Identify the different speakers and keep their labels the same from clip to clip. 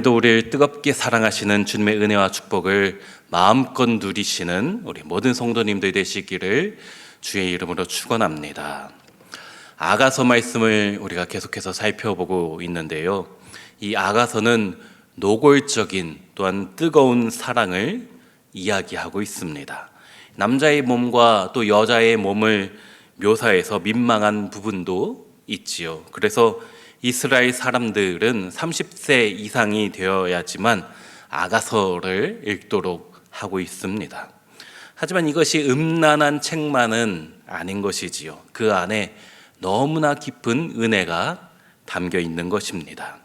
Speaker 1: 또 우리를 뜨겁게 사랑하시는 주님의 은혜와 축복을 마음껏 누리시는 우리 모든 성도님들 되시기를 주의 이름으로 축원합니다. 아가서 말씀을 우리가 계속해서 살펴보고 있는데요. 이 아가서는 노골적인 또한 뜨거운 사랑을 이야기하고 있습니다. 남자의 몸과 또 여자의 몸을 묘사해서 민망한 부분도 있지요. 그래서 이스라엘 사람들은 30세 이상이 되어야지만 아가서를 읽도록 하고 있습니다. 하지만 이것이 음란한 책만은 아닌 것이지요. 그 안에 너무나 깊은 은혜가 담겨 있는 것입니다.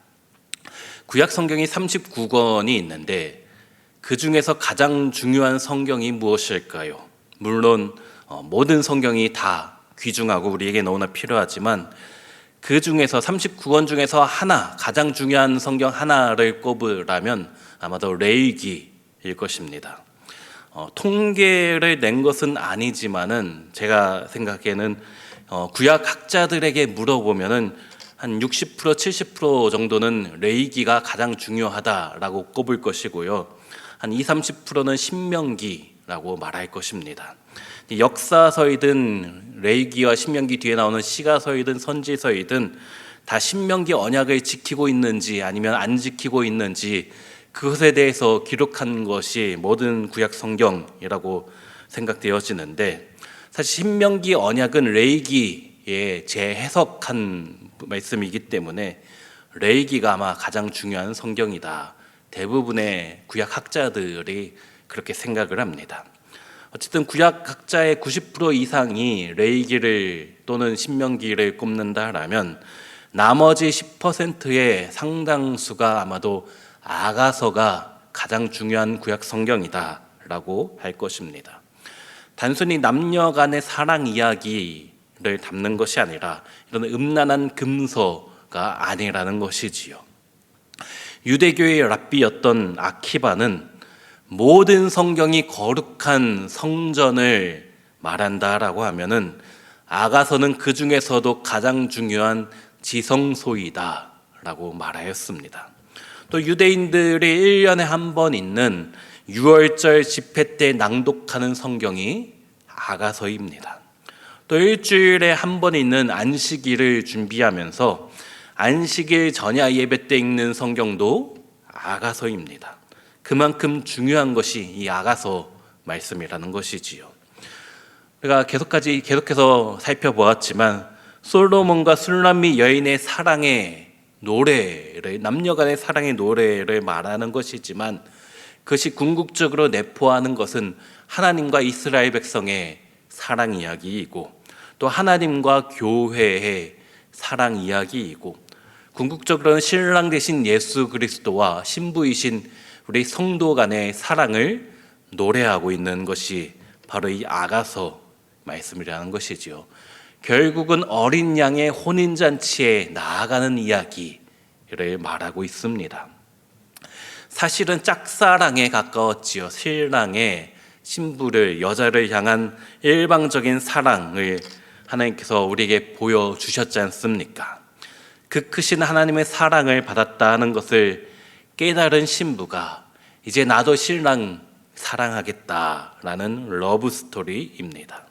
Speaker 1: 구약 성경이 39권이 있는데 그 중에서 가장 중요한 성경이 무엇일까요? 물론 모든 성경이 다 귀중하고 우리에게 너무나 필요하지만 그 중에서 39권 중에서 하나, 가장 중요한 성경 하나를 꼽으라면 아마도 레위기일 것입니다. 통계를 낸 것은 아니지만은 제가 생각에는 구약 학자들에게 물어보면은 한 60%, 70% 정도는 레위기가 가장 중요하다라고 꼽을 것이고요. 한 20, 30%는 신명기라고 말할 것입니다. 역사서이든 레위기와 신명기 뒤에 나오는 시가서이든 선지서이든 다 신명기 언약을 지키고 있는지 아니면 안 지키고 있는지 그것에 대해서 기록한 것이 모든 구약 성경이라고 생각되어지는데, 사실 신명기 언약은 레위기에 재해석한 말씀이기 때문에 레위기가 아마 가장 중요한 성경이다. 대부분의 구약 학자들이 그렇게 생각을 합니다. 어쨌든 구약 학자의 90% 이상이 레위기를 또는 신명기를 꼽는다라면 나머지 10%의 상당수가 아마도 아가서가 가장 중요한 구약 성경이다라고 할 것입니다. 단순히 남녀 간의 사랑 이야기를 담는 것이 아니라 이런 음란한 금서가 아니라는 것이지요. 유대교의 랍비였던 아키바는 모든 성경이 거룩한 성전을 말한다라고 하면은 아가서는 그 중에서도 가장 중요한 지성소이다라고 말하였습니다. 또 유대인들이 1년에 한 번 있는 유월절 집회 때 낭독하는 성경이 아가서입니다. 또 일주일에 한 번 있는 안식일을 준비하면서 안식일 전야 예배 때 읽는 성경도 아가서입니다. 그만큼 중요한 것이 이 아가서 말씀이라는 것이지요. 우리가 계속해서 살펴보았지만 솔로몬과 술람미 여인의 사랑의 노래를, 남녀 간의 사랑의 노래를 말하는 것이지만 그것이 궁극적으로 내포하는 것은 하나님과 이스라엘 백성의 사랑 이야기이고 또 하나님과 교회의 사랑 이야기이고 궁극적으로는 신랑 되신 예수 그리스도와 신부이신 우리 성도 간의 사랑을 노래하고 있는 것이 바로 이 아가서 말씀이라는 것이지요. 결국은 어린 양의 혼인잔치에 나아가는 이야기를 말하고 있습니다. 사실은 짝사랑에 가까웠지요. 신랑의 신부를, 여자를 향한 일방적인 사랑을 하나님께서 우리에게 보여주셨지 않습니까? 그 크신 하나님의 사랑을 받았다는 것을 깨달은 신부가 이제 나도 신랑 사랑하겠다라는 러브 스토리입니다.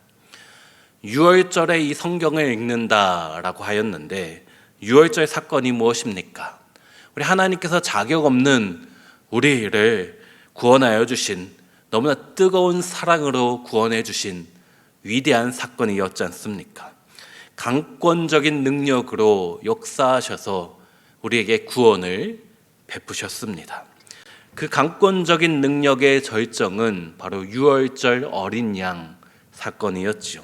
Speaker 1: 6월절에 이 성경을 읽는다라고 하였는데 6월절 사건이 무엇입니까? 우리 하나님께서 자격 없는 우리를 구원하여 주신, 너무나 뜨거운 사랑으로 구원해 주신 위대한 사건이었지 않습니까? 강권적인 능력으로 역사하셔서 우리에게 구원을 베푸셨습니다. 그 강권적인 능력의 절정은 바로 유월절 어린 양 사건이었지요.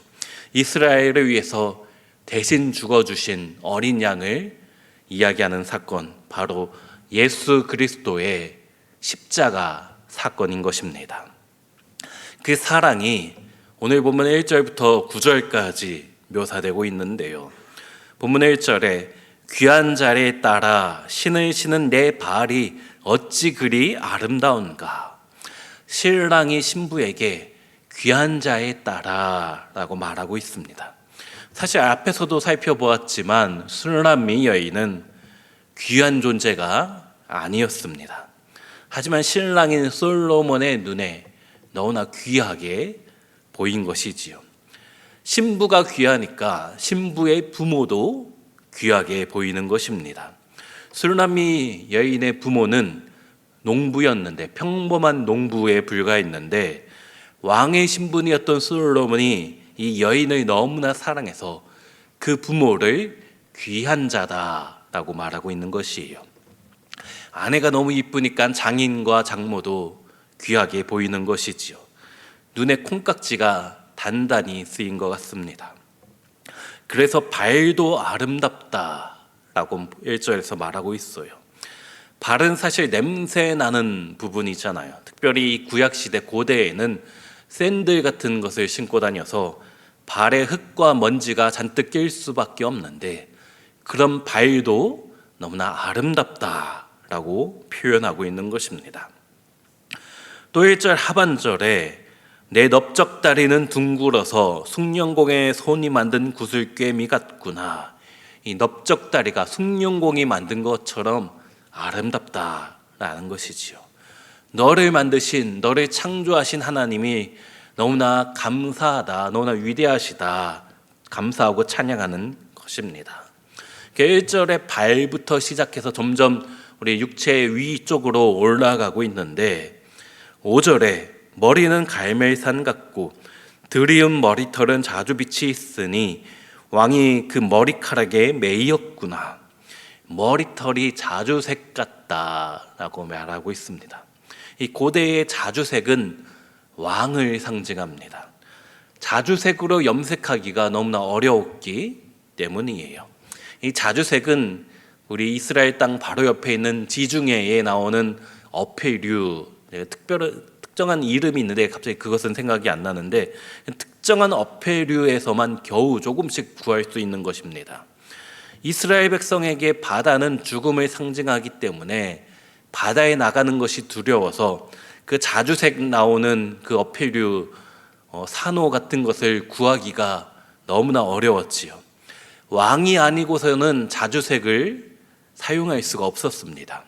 Speaker 1: 이스라엘을 위해서 대신 죽어주신 어린 양을 이야기하는 사건, 바로 예수 그리스도의 십자가 사건인 것입니다. 그 사랑이 오늘 본문 1절부터 9절까지 묘사되고 있는데요. 본문 1절에 귀한 자리에 따라 신을 신은 내 발이 어찌 그리 아름다운가. 신랑이 신부에게 귀한 자에 따라 라고 말하고 있습니다. 사실 앞에서도 살펴보았지만 술람미 여인은 귀한 존재가 아니었습니다. 하지만 신랑인 솔로몬의 눈에 너무나 귀하게 보인 것이지요. 신부가 귀하니까 신부의 부모도 귀하게 보이는 것입니다. 술람미 여인의 부모는 농부였는데 평범한 농부에 불과했는데 왕의 신분이었던 솔로몬이 이 여인을 너무나 사랑해서 그 부모를 귀한 자다라고 말하고 있는 것이에요. 아내가 너무 이쁘니까 장인과 장모도 귀하게 보이는 것이지요. 눈에 콩깍지가 단단히 쓰인 것 같습니다. 그래서 발도 아름답다라고 1절에서 말하고 있어요. 발은 사실 냄새 나는 부분이잖아요. 특별히 구약시대 고대에는 샌들 같은 것을 신고 다녀서 발에 흙과 먼지가 잔뜩 낄 수밖에 없는데 그런 발도 너무나 아름답다라고 표현하고 있는 것입니다. 또 1절 하반절에 내 넓적다리는 둥글어서 숭룡공의 손이 만든 구슬꿰미 같구나. 이 넓적다리가 숭룡공이 만든 것처럼 아름답다라는 것이지요. 너를 만드신, 너를 창조하신 하나님이 너무나 감사하다, 너무나 위대하시다, 감사하고 찬양하는 것입니다. 1절의 발부터 시작해서 점점 우리 육체의 위쪽으로 올라가고 있는데 5절에 머리는 갈멜산 같고 드리운 머리털은 자주빛이 있으니 왕이 그 머리카락에 매였구나. 머리털이 자주색 같다라고 말하고 있습니다. 이 고대의 자주색은 왕을 상징합니다. 자주색으로 염색하기가 너무나 어려웠기 때문이에요. 이 자주색은 우리 이스라엘 땅 바로 옆에 있는 지중해에 나오는 어패류, 특정한 이름이 있는데 갑자기 그것은 생각이 안 나는데 특정한 어패류에서만 겨우 조금씩 구할 수 있는 것입니다. 이스라엘 백성에게 바다는 죽음을 상징하기 때문에 바다에 나가는 것이 두려워서 그 자주색 나오는 그 어패류 산호 같은 것을 구하기가 너무나 어려웠지요. 왕이 아니고서는 자주색을 사용할 수가 없었습니다.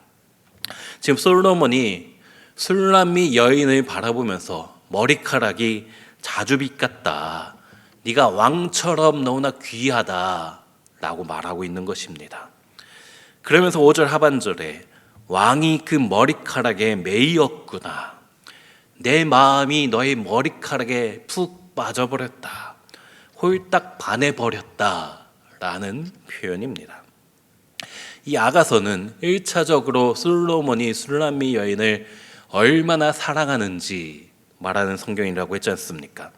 Speaker 1: 지금 솔로몬이 술람미 여인을 바라보면서 머리카락이 자주빛 같다, 네가 왕처럼 너무나 귀하다 라고 말하고 있는 것입니다. 그러면서 5절 하반절에 왕이 그 머리카락에 매였구나. 내 마음이 너의 머리카락에 푹 빠져버렸다. 홀딱 반해버렸다 라는 표현입니다. 이 아가서는 1차적으로 솔로몬이 술람미 여인을 얼마나 사랑하는지 말하는 성경이라고 했지 않습니까?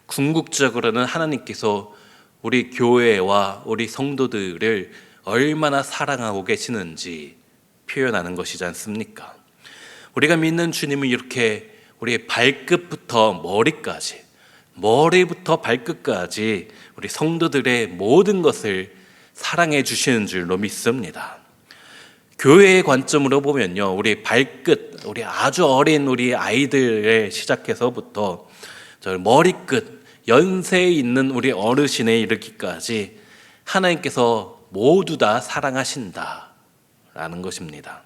Speaker 1: 궁극적으로는 하나님께서 우리 교회와 우리 성도들을 얼마나 사랑하고 계시는지 표현하는 것이지 않습니까? 우리가 믿는 주님은 이렇게 우리의 발끝부터 머리까지, 머리부터 발끝까지 우리 성도들의 모든 것을 사랑해 주시는 줄로 믿습니다. 교회의 관점으로 보면요, 우리 발끝, 우리 아주 어린 우리 아이들의 시작해서부터 저 머리끝, 연세에 있는 우리 어르신에 이르기까지 하나님께서 모두 다 사랑하신다라는 것입니다.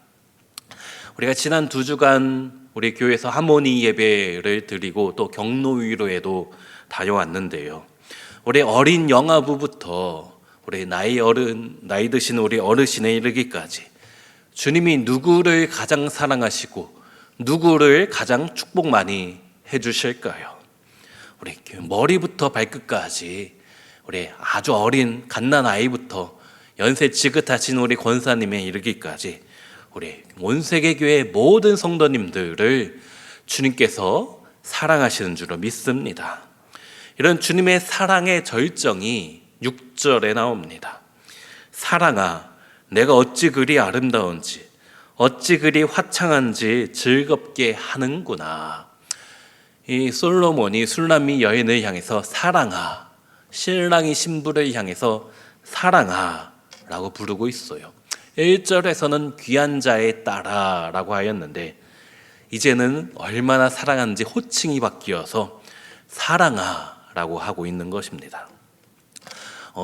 Speaker 1: 우리가 지난 2주간 우리 교회에서 하모니 예배를 드리고 또 경로위로에도 다녀왔는데요. 우리 어린 영아부부터 우리 나이 드신 우리 어르신에 이르기까지 주님이 누구를 가장 사랑하시고 누구를 가장 축복 많이 해주실까요? 우리 머리부터 발끝까지 우리 아주 어린 갓난 아이부터 연세 지긋하신 우리 권사님에 이르기까지 우리 온세계교회 모든 성도님들을 주님께서 사랑하시는 줄로 믿습니다. 이런 주님의 사랑의 절정이 6절에 나옵니다. 사랑아, 내가 어찌 그리 아름다운지 어찌 그리 화창한지 즐겁게 하는구나. 이 솔로몬이 술람미 여인을 향해서 사랑아, 신랑이 신부를 향해서 사랑아 라고 부르고 있어요. 1절에서는 귀한 자의 딸아 라고 하였는데 이제는 얼마나 사랑하는지 호칭이 바뀌어서 사랑아 라고 하고 있는 것입니다.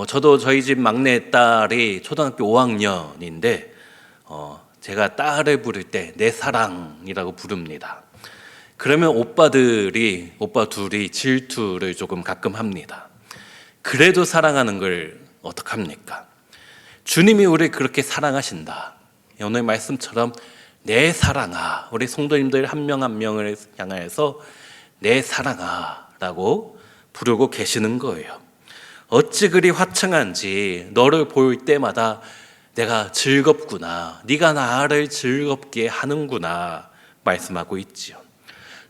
Speaker 1: 저도 저희 집 막내 딸이 초등학교 5학년인데 제가 딸을 부를 때 내 사랑이라고 부릅니다. 그러면 오빠 둘이 질투를 조금 가끔 합니다. 그래도 사랑하는 걸 어떡합니까? 주님이 우리를 그렇게 사랑하신다. 오늘 말씀처럼 내 사랑아, 우리 성도님들 한 명 한 명을 향해서 내 사랑아 라고 부르고 계시는 거예요. 어찌 그리 화창한지 너를 볼 때마다 내가 즐겁구나, 네가 나를 즐겁게 하는구나 말씀하고 있지요.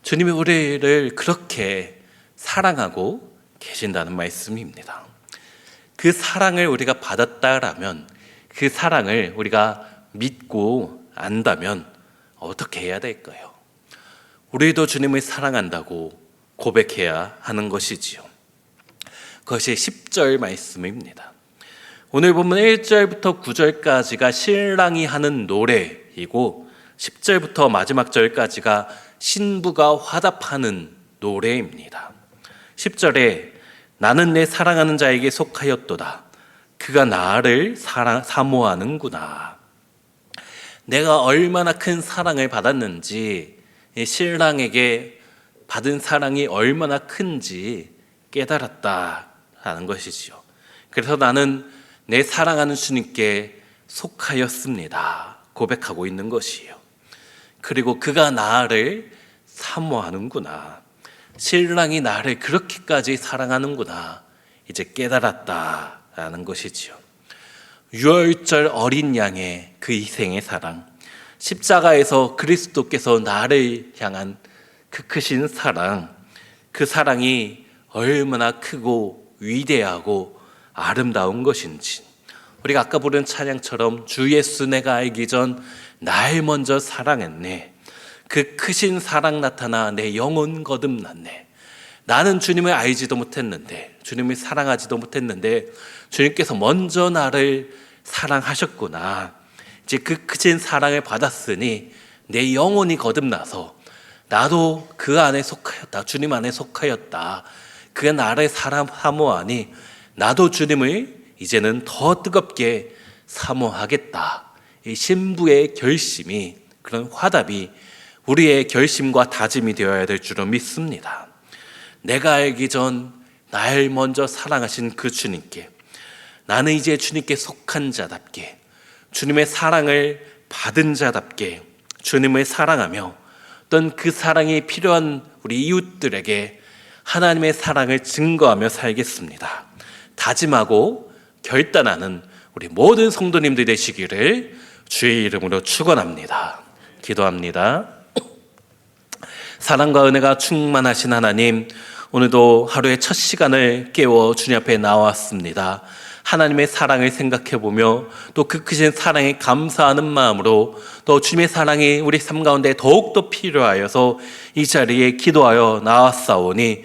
Speaker 1: 주님이 우리를 그렇게 사랑하고 계신다는 말씀입니다. 그 사랑을 우리가 받았다라면, 그 사랑을 우리가 믿고 안다면 어떻게 해야 될까요? 우리도 주님을 사랑한다고 고백해야 하는 것이지요. 그것이 10절 말씀입니다. 오늘 보면 1절부터 9절까지가 신랑이 하는 노래이고 10절부터 마지막 절까지가 신부가 화답하는 노래입니다. 10절에 나는 내 사랑하는 자에게 속하였도다. 그가 나를 사모하는구나. 내가 얼마나 큰 사랑을 받았는지, 신랑에게 받은 사랑이 얼마나 큰지 깨달았다라는 것이지요. 그래서 나는 내 사랑하는 주님께 속하였습니다 고백하고 있는 것이에요. 그리고 그가 나를 사모하는구나, 신랑이 나를 그렇게까지 사랑하는구나, 이제 깨달았다라는 것이지요. 유월절 어린 양의 그 희생의 사랑, 십자가에서 그리스도께서 나를 향한 그 크신 사랑, 그 사랑이 얼마나 크고 위대하고 아름다운 것인지, 우리가 아까 부른 찬양처럼 주 예수 내가 알기 전 날 먼저 사랑했네, 그 크신 사랑 나타나 내 영혼 거듭났네. 나는 주님을 알지도 못했는데, 주님을 사랑하지도 못했는데 주님께서 먼저 나를 사랑하셨구나. 이제 그 크신 사랑을 받았으니 내 영혼이 거듭나서 나도 그 안에 속하였다, 주님 안에 속하였다, 그가 나를 사모하니 나도 주님을 이제는 더 뜨겁게 사모하겠다. 이 신부의 결심이, 그런 화답이 우리의 결심과 다짐이 되어야 될 줄로 믿습니다. 내가 알기 전 날 먼저 사랑하신 그 주님께, 나는 이제 주님께 속한 자답게, 주님의 사랑을 받은 자답게 주님을 사랑하며 어떤 그 사랑이 필요한 우리 이웃들에게 하나님의 사랑을 증거하며 살겠습니다. 다짐하고 결단하는 우리 모든 성도님들 되시기를 주의 이름으로 축원합니다. 기도합니다. 사랑과 은혜가 충만하신 하나님, 오늘도 하루의 첫 시간을 깨워 주님 앞에 나왔습니다. 하나님의 사랑을 생각해보며 또 그 크신 사랑에 감사하는 마음으로 또 주님의 사랑이 우리 삶 가운데 더욱더 필요하여서 이 자리에 기도하여 나왔사오니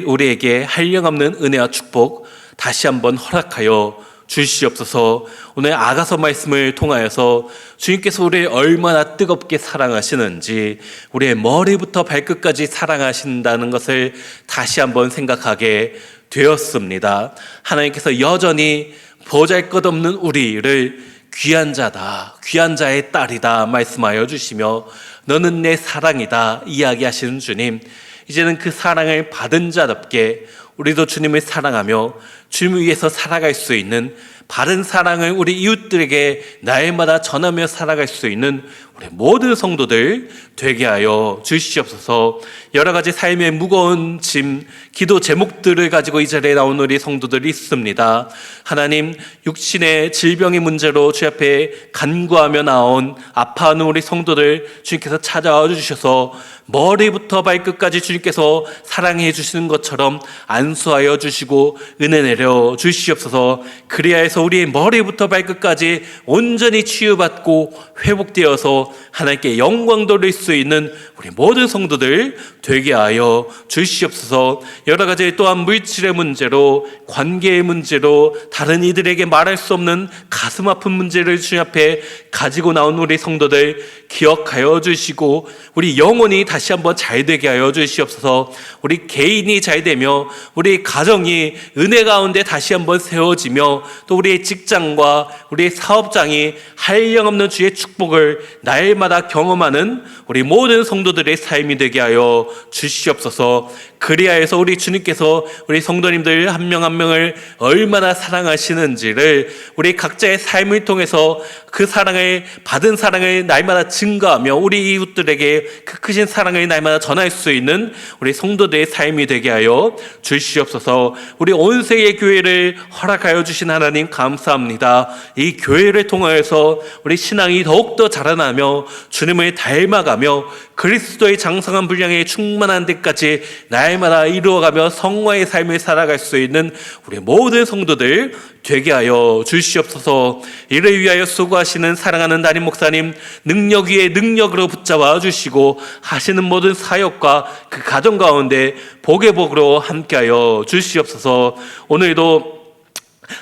Speaker 1: 우리에게 한량없는 은혜와 축복 다시 한번 허락하여 주시옵소서. 오늘 아가서 말씀을 통하여서 주님께서 우리를 얼마나 뜨겁게 사랑하시는지, 우리의 머리부터 발끝까지 사랑하신다는 것을 다시 한번 생각하게 되었습니다. 하나님께서 여전히 보잘것없는 우리를 귀한 자다, 귀한 자의 딸이다 말씀하여 주시며 너는 내 사랑이다 이야기하시는 주님, 이제는 그 사랑을 받은 자답게 우리도 주님을 사랑하며 주님을 위해서 살아갈 수 있는 바른 사랑을 우리 이웃들에게 날마다 전하며 살아갈 수 있는 우리 모든 성도들 되게 하여 주시옵소서. 여러 가지 삶의 무거운 짐, 기도 제목들을 가지고 이 자리에 나온 우리 성도들이 있습니다. 하나님, 육신의 질병의 문제로 주 앞에 간구하며 나온 아파하는 우리 성도들 주님께서 찾아와 주셔서 머리부터 발끝까지 주님께서 사랑해 주시는 것처럼 안수하여 주시고 은혜 내려 주시옵소서. 그리하여서 우리의 머리부터 발끝까지 온전히 치유받고 회복되어서 하나님께 영광 돌릴 수 있는 우리 모든 성도들 되게 하여 주시옵소서. 여러 가지 또한 물질의 문제로, 관계의 문제로, 다른 이들에게 말할 수 없는 가슴 아픈 문제를 주님 앞에 가지고 나온 우리 성도들 기억하여 주시고 우리 영혼이 다시 한번 잘 되게 하여 주시옵소서. 우리 개인이 잘 되며 우리 가정이 은혜 가운데 다시 한번 세워지며 또 우리의 직장과 우리의 사업장이 한량없는 주의 축복을 날마다 경험하는 우리 모든 성도들의 삶이 되게 하여 주시옵소서. 그리하여서 우리 주님께서 우리 성도님들 한 명 한 명을 얼마나 사랑하시는지를 우리 각자의 삶을 통해서 그 사랑을 받은 사랑을 날마다 증거하며 우리 이웃들에게 그 크신 사랑을 날마다 전할 수 있는 우리 성도들의 삶이 되게 하여 주시옵소서. 우리 온 세계 교회를 허락하여 주신 하나님 감사합니다. 이 교회를 통하여서 우리 신앙이 더욱더 자라나며 주님을 닮아가며 그리스도의 장성한 분량에 충만한 데까지 날마다 이루어가며 성화의 삶을 살아갈 수 있는 우리 모든 성도들 되게 하여 주시옵소서. 이를 위하여 수고하시는 사랑하는 담임 목사님 능력 위에 능력으로 붙잡아 주시고 하시는 모든 사역과 그 가정 가운데 복의 복으로 함께하여 주시옵소서. 오늘도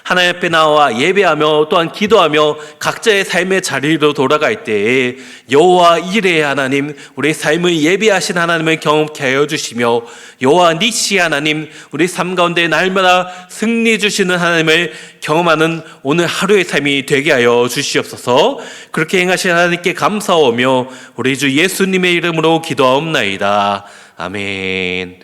Speaker 1: 하나님 앞에 나와 예배하며 또한 기도하며 각자의 삶의 자리로 돌아갈 때에 여호와 이레 하나님 우리 삶을 예배하신 하나님을 경험케 하여 주시며 여호와 니시 하나님 우리 삶 가운데 날마다 승리 주시는 하나님을 경험하는 오늘 하루의 삶이 되게 하여 주시옵소서. 그렇게 행하신 하나님께 감사하며 우리 주 예수님의 이름으로 기도하옵나이다. 아멘.